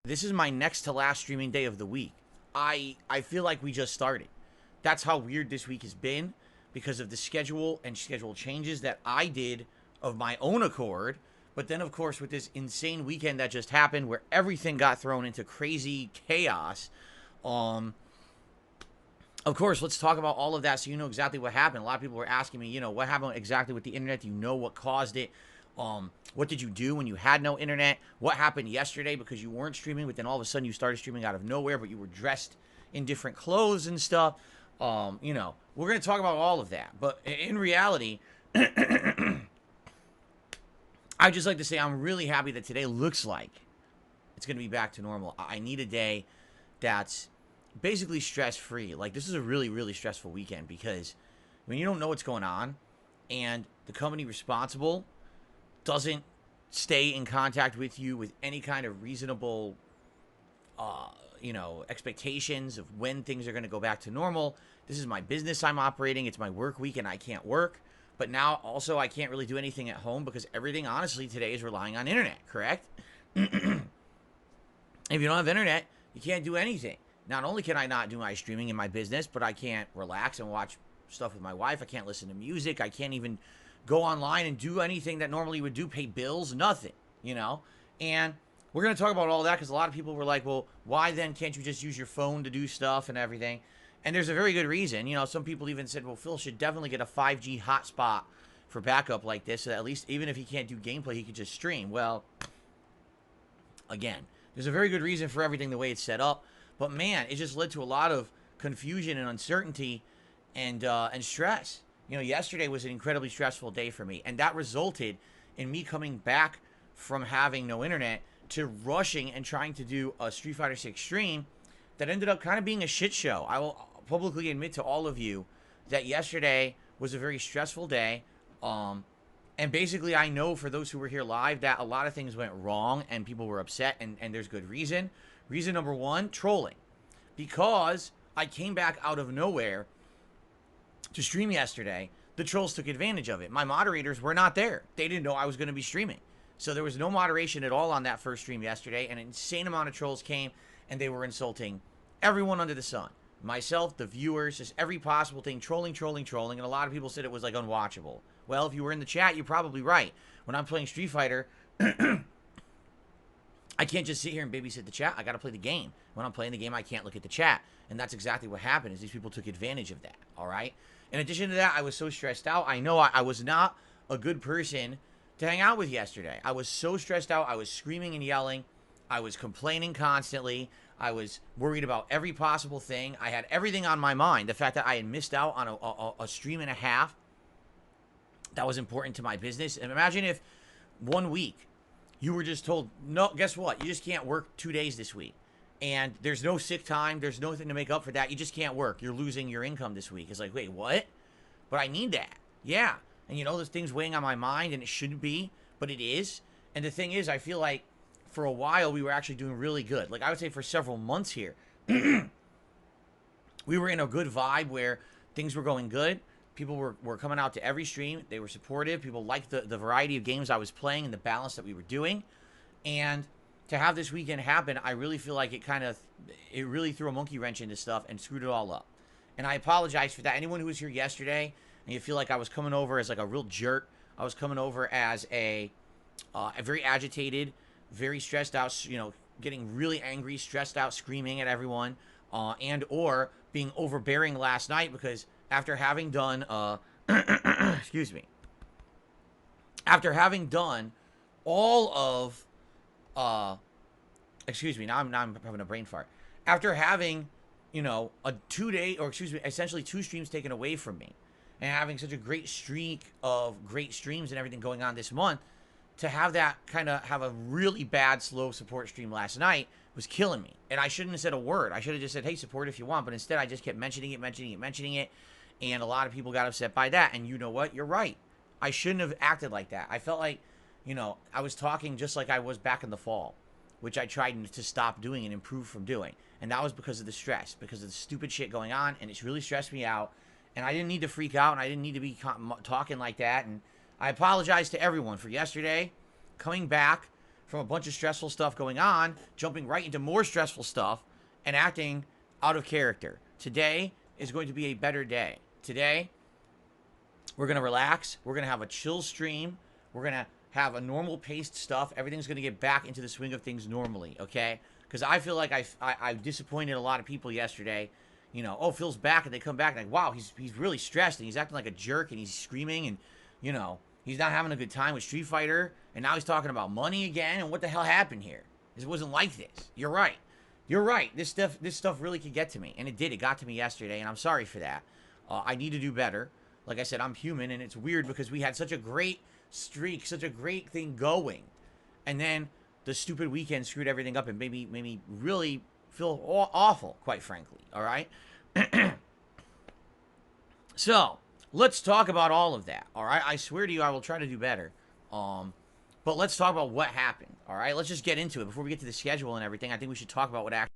This is my next to last streaming day of the week. I feel like we just started. That's how weird this week has been because of the schedule and schedule changes that I did of my own accord. But then, of course, with this insane weekend that just happened where everything got thrown into crazy chaos, um, of course, let's talk about all of that so you know exactly what happened. A lot of people were asking me, what happened exactly with the internet? Do you know what caused it? What did you do when you had no internet? What happened yesterday because you weren't streaming, but then all of a sudden you started streaming out of nowhere, but you were dressed in different clothes and stuff. We're going to talk about all of that. But in reality, I'd just like to say I'm really happy that today looks like it's going to be back to normal. I need a day that's basically stress-free. Like, this is a really, really stressful weekend because when you don't know what's going on and the company responsible doesn't stay in contact with you with any kind of reasonable, expectations of when things are going to go back to normal. This is my business I'm operating. It's my work week and I can't work. But now also I can't really do anything at home because everything, honestly, today is relying on internet, correct? If you don't have internet, you can't do anything. Not only can I not do my streaming in my business, but I can't relax and watch stuff with my wife. I can't listen to music. I can't even go online and do anything that normally would do, pay bills, nothing, And we're going to talk about all that because a lot of people were like, well, why then can't you just use your phone to do stuff and everything? And there's a very good reason. Some people even said, well, Phil should definitely get a 5G hotspot for backup like this, so that at least even if he can't do gameplay, he could just stream. Well, again, there's a very good reason for everything the way it's set up. But man, it just led to a lot of confusion and uncertainty and stress. Yesterday was an incredibly stressful day for me, and that resulted in me coming back from having no internet to rushing and trying to do a Street Fighter 6 stream that ended up kind of being a shit show. I will publicly admit to all of you that yesterday was a very stressful day. And basically, I know for those who were here live that a lot of things went wrong and people were upset, and there's good reason. Reason number one, trolling. Because I came back out of nowhere to stream yesterday, the trolls took advantage of it. My moderators were not there. They didn't know I was going to be streaming. So there was no moderation at all on that first stream yesterday. An insane amount of trolls came, and they were insulting everyone under the sun. Myself, the viewers, just every possible thing, trolling. And a lot of people said it was like unwatchable. Well, if you were in the chat, you're probably right. When I'm playing Street Fighter, I can't just sit here and babysit the chat. I got to play the game. When I'm playing the game, I can't look at the chat. And that's exactly what happened, is these people took advantage of that, all right? In addition to that, I was so stressed out. I know I was not a good person to hang out with yesterday. I was so stressed out. I was screaming and yelling. I was complaining constantly. I was worried about every possible thing. I had everything on my mind. The fact that I had missed out on a stream and a half that was important to my business. And imagine if 1 week you were just told, no, guess what? You just can't work 2 days this week. And there's no sick time. There's nothing to make up for that. You just can't work. You're losing your income this week. It's like, wait, what? But I need that. Yeah. And there's things weighing on my mind, and it shouldn't be, but it is. And the thing is, I feel like for a while we were actually doing really good. Like I would say for several months here, we were in a good vibe where things were going good. People were coming out to every stream. They were supportive. People liked the variety of games I was playing and the balance that we were doing. And to have this weekend happen, I really feel like it really threw a monkey wrench into stuff and screwed it all up. And I apologize for that. Anyone who was here yesterday and you feel like I was coming over as like a real jerk, I was coming over as a very agitated, very stressed out, getting really angry, stressed out, screaming at everyone, and or being overbearing last night because after having done, excuse me, after having done all of, excuse me, now I'm having a brain fart. After having, a 2 day, or excuse me, essentially 2 streams taken away from me, and having such a great streak of great streams and everything going on this month, to have that kind of have a really bad slow support stream last night was killing me. And I shouldn't have said a word. I should have just said, hey, support if you want. But instead, I just kept mentioning it. And a lot of people got upset by that. And you know what? You're right. I shouldn't have acted like that. I felt like, I was talking just like I was back in the fall, which I tried to stop doing and improve from doing. And that was because of the stress, because of the stupid shit going on. And it's really stressed me out. And I didn't need to freak out. And I didn't need to be talking like that. And I apologize to everyone for yesterday coming back from a bunch of stressful stuff going on, jumping right into more stressful stuff and acting out of character. Today is going to be a better day. Today, we're going to relax. We're going to have a chill stream. We're going to have a normal paced stuff. Everything's going to get back into the swing of things normally, okay? Because I feel like I disappointed a lot of people yesterday. You know, oh, Phil's back, and they come back and like, wow, he's really stressed, and he's acting like a jerk, and he's screaming, and, you know, he's not having a good time with Street Fighter, and now he's talking about money again, and what the hell happened here? It wasn't like this. You're right. You're right. This stuff really could get to me, and it did. It got to me yesterday, and I'm sorry for that. I need to do better. Like I said, I'm human, and it's weird because we had such a great streak, such a great thing going, and then the stupid weekend screwed everything up and made me really feel awful, quite frankly. All right. So let's talk about all of that. All right. I swear to you, I will try to do better. But let's talk about what happened. All right. Let's just get into it before we get to the schedule and everything. I think we should talk about what actually.